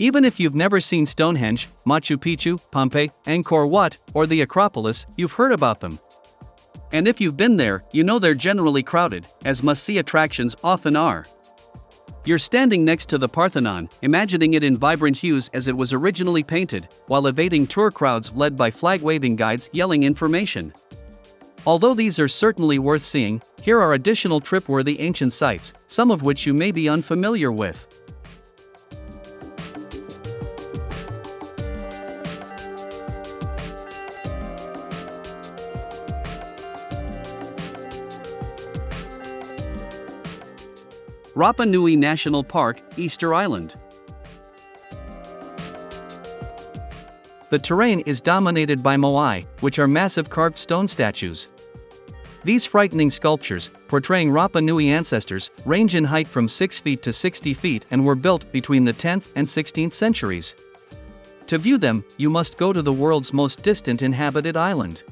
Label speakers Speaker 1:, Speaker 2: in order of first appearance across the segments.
Speaker 1: Even if you've never seen Stonehenge, Machu Picchu, Pompeii, Angkor Wat, or the Acropolis, you've heard about them. And if you've been there, you know they're generally crowded, as must-see attractions often are. You're standing next to the Parthenon, imagining it in vibrant hues as it was originally painted, while evading tour crowds led by flag-waving guides yelling information. Although these are certainly worth seeing, here are additional trip-worthy ancient sites, some of which you may be unfamiliar with. Rapa Nui National Park, Easter Island. The terrain is dominated by moai, which are massive carved stone statues. These frightening sculptures, portraying Rapa Nui ancestors, range in height from 6 feet to 60 feet and were built between the 10th and 16th centuries. To view them, you must go to the world's most distant inhabited island.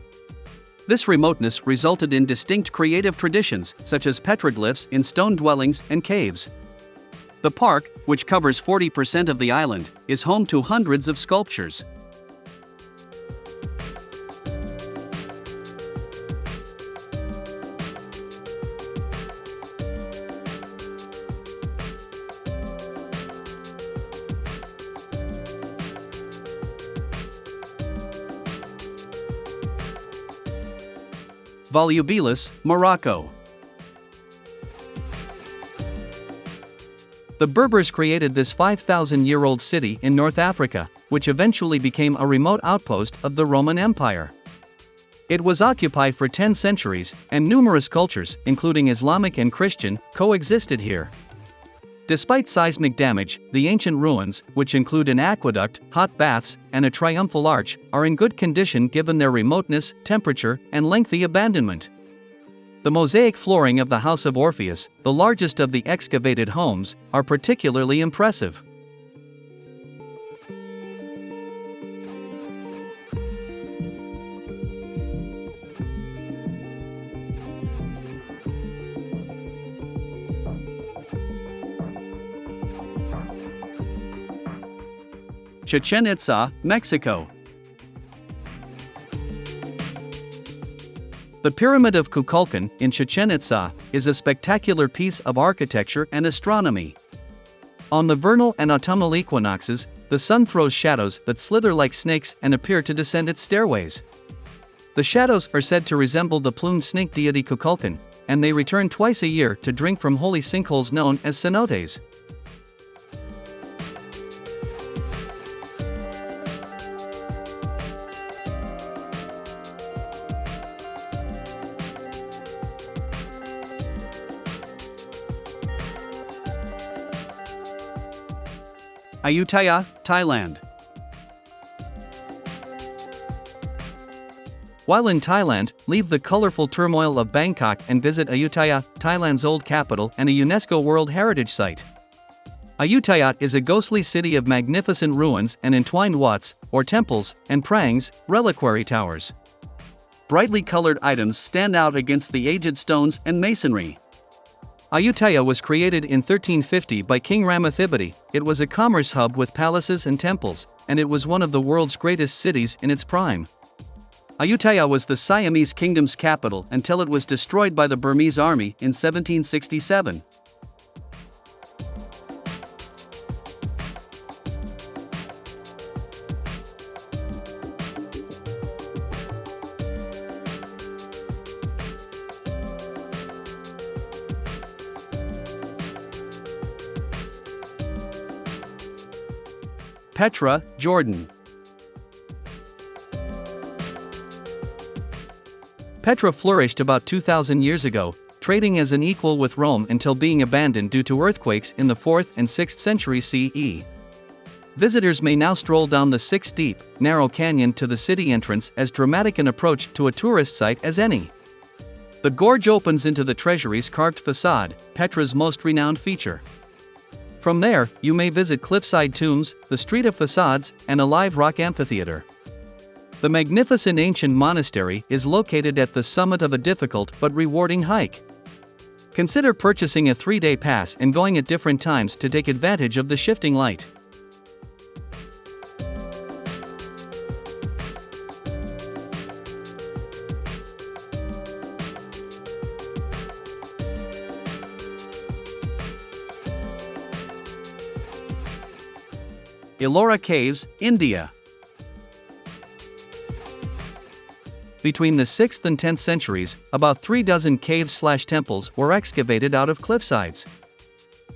Speaker 1: This remoteness resulted in distinct creative traditions, such as petroglyphs in stone dwellings and caves. The park, which covers 40% of the island, is home to hundreds of sculptures. Volubilis, Morocco. The Berbers created this 5,000-year-old city in North Africa, which eventually became a remote outpost of the Roman Empire. It was occupied for 10 centuries, and numerous cultures, including Islamic and Christian, coexisted here. Despite seismic damage, the ancient ruins, which include an aqueduct, hot baths, and a triumphal arch, are in good condition given their remoteness, temperature, and lengthy abandonment. The mosaic flooring of the House of Orpheus, the largest of the excavated homes, are particularly impressive. Chichen Itza, Mexico. The Pyramid of Kukulkan in Chichen Itza is a spectacular piece of architecture and astronomy. On the vernal and autumnal equinoxes, the sun throws shadows that slither like snakes and appear to descend its stairways. The shadows are said to resemble the plumed snake deity Kukulkan, and they return twice a year to drink from holy sinkholes known as cenotes. Ayutthaya, Thailand. While in Thailand, leave the colorful turmoil of Bangkok and visit Ayutthaya, Thailand's old capital and a UNESCO World Heritage Site. Ayutthaya is a ghostly city of magnificent ruins and entwined wats, or temples, and prangs, reliquary towers. Brightly colored items stand out against the aged stones and masonry. Ayutthaya was created in 1350 by King Ramathibodi. It was a commerce hub with palaces and temples, and it was one of the world's greatest cities in its prime. Ayutthaya was the Siamese kingdom's capital until it was destroyed by the Burmese army in 1767. Petra, Jordan. Petra flourished about 2,000 years ago, trading as an equal with Rome until being abandoned due to earthquakes in the 4th and 6th century CE. Visitors may now stroll down the 6-deep, narrow canyon to the city entrance, as dramatic an approach to a tourist site as any. The gorge opens into the treasury's carved facade, Petra's most renowned feature. From there, you may visit cliffside tombs, the Street of Facades, and a live rock amphitheater. The magnificent ancient monastery is located at the summit of a difficult but rewarding hike. Consider purchasing a 3-day pass and going at different times to take advantage of the shifting light. Ellora Caves, India. Between the 6th and 10th centuries, about 3 dozen caves/temples were excavated out of cliffsides.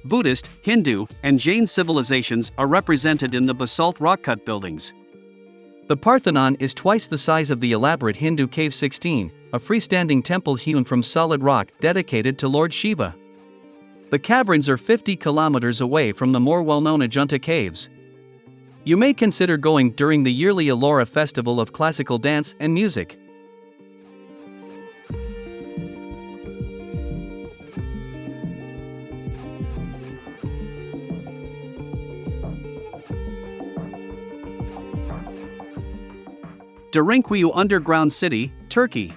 Speaker 1: Buddhist, Hindu, and Jain civilizations are represented in the basalt rock-cut buildings. The Parthenon is twice the size of the elaborate Hindu Cave 16, a freestanding temple hewn from solid rock dedicated to Lord Shiva. The caverns are 50 kilometers away from the more well-known Ajunta caves. You may consider going during the yearly Ellora festival of classical dance and music. Derinkuyu Underground City, Turkey.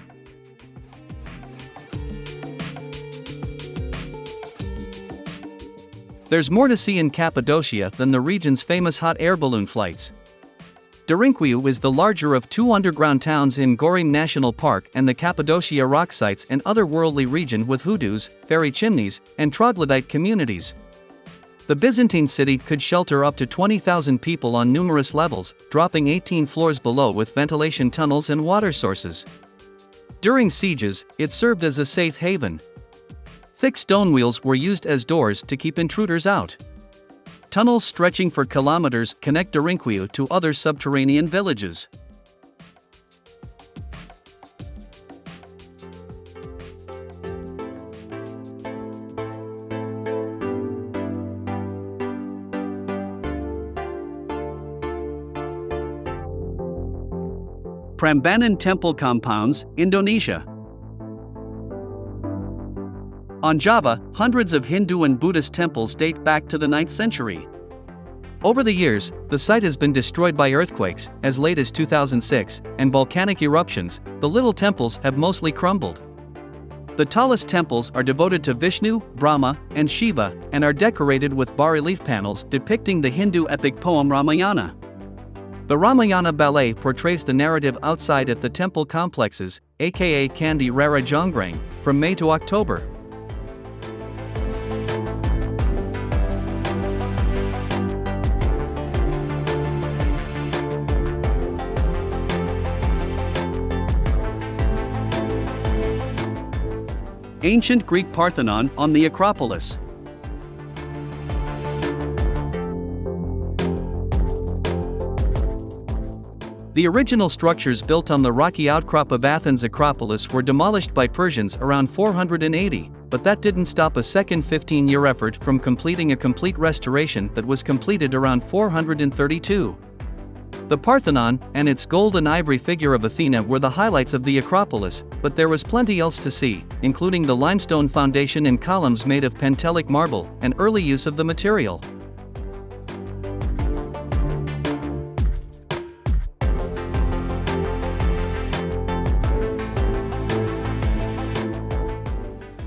Speaker 1: There's more to see in Cappadocia than the region's famous hot air balloon flights. Derinkuyu is the larger of 2 underground towns in Gorim National Park and the Cappadocia rock sites, an otherworldly region with hoodoos, fairy chimneys, and troglodyte communities. The Byzantine city could shelter up to 20,000 people on numerous levels, dropping 18 floors below with ventilation tunnels and water sources. During sieges, it served as a safe haven. Thick stone wheels were used as doors to keep intruders out. Tunnels stretching for kilometers connect Derinkuyu to other subterranean villages. Prambanan Temple Compounds, Indonesia. On Java, hundreds of Hindu and Buddhist temples date back to the 9th century. Over the years, the site has been destroyed by earthquakes, as late as 2006, and volcanic eruptions. The little temples have mostly crumbled. The tallest temples are devoted to Vishnu, Brahma, and Shiva, and are decorated with bas-relief panels depicting the Hindu epic poem Ramayana. The Ramayana ballet portrays the narrative outside at the temple complexes, aka Candi Rara Jonggrang, from May to October. Ancient Greek Parthenon on the Acropolis. The original structures built on the rocky outcrop of Athens' Acropolis were demolished by Persians around 480, but that didn't stop a second 15-year effort from completing a complete restoration that was completed around 432. The Parthenon and its gold and ivory figure of Athena were the highlights of the Acropolis, but there was plenty else to see, including the limestone foundation and columns made of Pentelic marble, and early use of the material.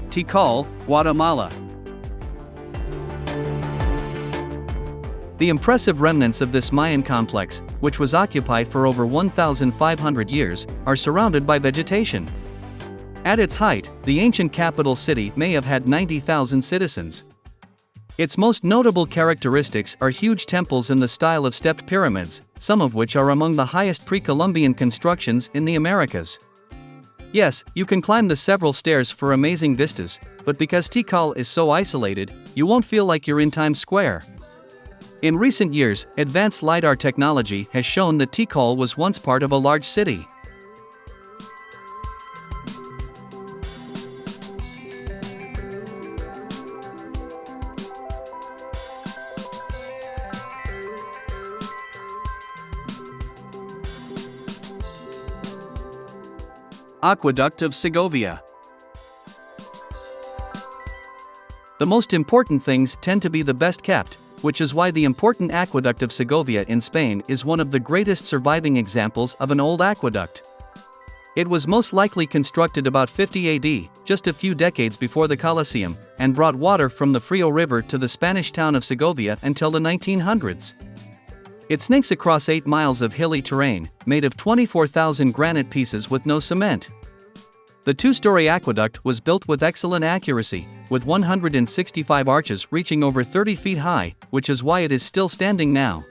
Speaker 1: Tikal, Guatemala. The impressive remnants of this Mayan complex, which was occupied for over 1,500 years, are surrounded by vegetation. At its height, the ancient capital city may have had 90,000 citizens. Its most notable characteristics are huge temples in the style of stepped pyramids, some of which are among the highest pre-Columbian constructions in the Americas. Yes, you can climb the several stairs for amazing vistas, but because Tikal is so isolated, you won't feel like you're in Times Square. In recent years, advanced LiDAR technology has shown that Tikal was once part of a large city. Aqueduct of Segovia. The most important things tend to be the best kept, which is why the important Aqueduct of Segovia in Spain is one of the greatest surviving examples of an old aqueduct. It was most likely constructed about 50 AD, just a few decades before the Colosseum, and brought water from the Frio River to the Spanish town of Segovia until the 1900s. It snakes across 8 miles of hilly terrain, made of 24,000 granite pieces with no cement. The 2-story aqueduct was built with excellent accuracy, with 165 arches reaching over 30 feet high, which is why it is still standing now.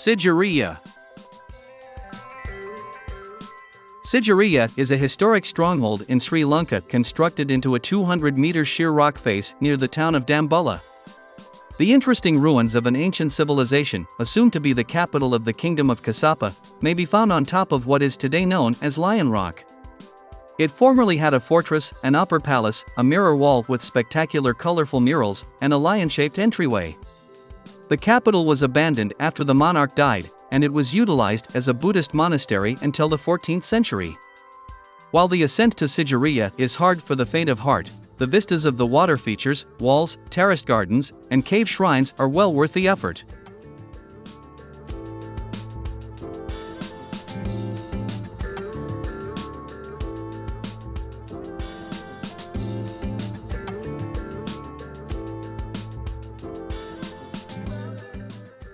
Speaker 1: Sigiriya. Sigiriya is a historic stronghold in Sri Lanka constructed into a 200-meter sheer rock face near the town of Dambulla. The interesting ruins of an ancient civilization, assumed to be the capital of the Kingdom of Kasapa, may be found on top of what is today known as Lion Rock. It formerly had a fortress, an upper palace, a mirror wall with spectacular colorful murals, and a lion-shaped entryway. The capital was abandoned after the monarch died, and it was utilized as a Buddhist monastery until the 14th century. While the ascent to Sigiriya is hard for the faint of heart, the vistas of the water features, walls, terraced gardens, and cave shrines are well worth the effort.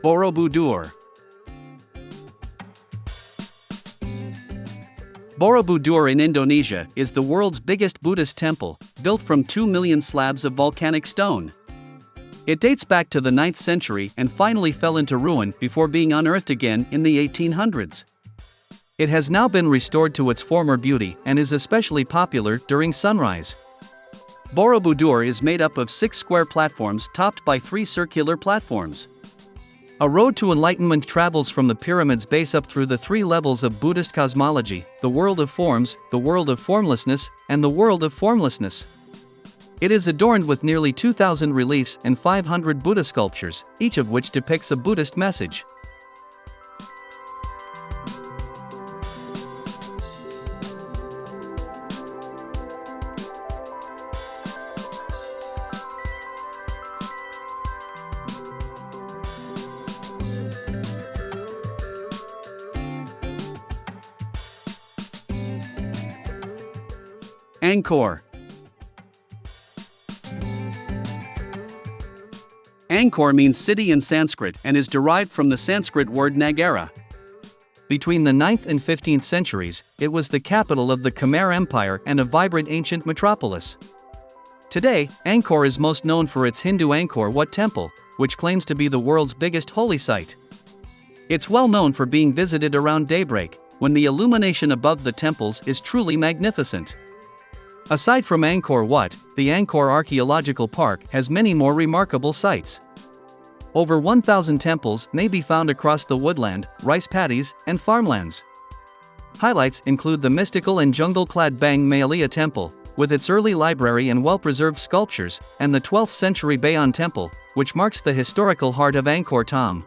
Speaker 1: Borobudur. Borobudur in Indonesia is the world's biggest Buddhist temple, built from 2 million slabs of volcanic stone. It dates back to the 9th century and finally fell into ruin before being unearthed again in the 1800s. It has now been restored to its former beauty and is especially popular during sunrise. Borobudur is made up of 6 square platforms topped by 3 circular platforms. A road to enlightenment travels from the pyramid's base up through the 3 levels of Buddhist cosmology: the world of forms, the world of formlessness, and the world of formlessness. It is adorned with nearly 2,000 reliefs and 500 Buddha sculptures, each of which depicts a Buddhist message. Angkor. Angkor means city in Sanskrit and is derived from the Sanskrit word Nagara. Between the 9th and 15th centuries, it was the capital of the Khmer Empire and a vibrant ancient metropolis. Today, Angkor is most known for its Hindu Angkor Wat temple, which claims to be the world's biggest holy site. It's well known for being visited around daybreak, when the illumination above the temples is truly magnificent. Aside from Angkor Wat, the Angkor Archaeological Park has many more remarkable sites. Over 1,000 temples may be found across the woodland, rice paddies, and farmlands. Highlights include the mystical and jungle-clad Bang Malia Temple, with its early library and well-preserved sculptures, and the 12th-century Bayon Temple, which marks the historical heart of Angkor Thom.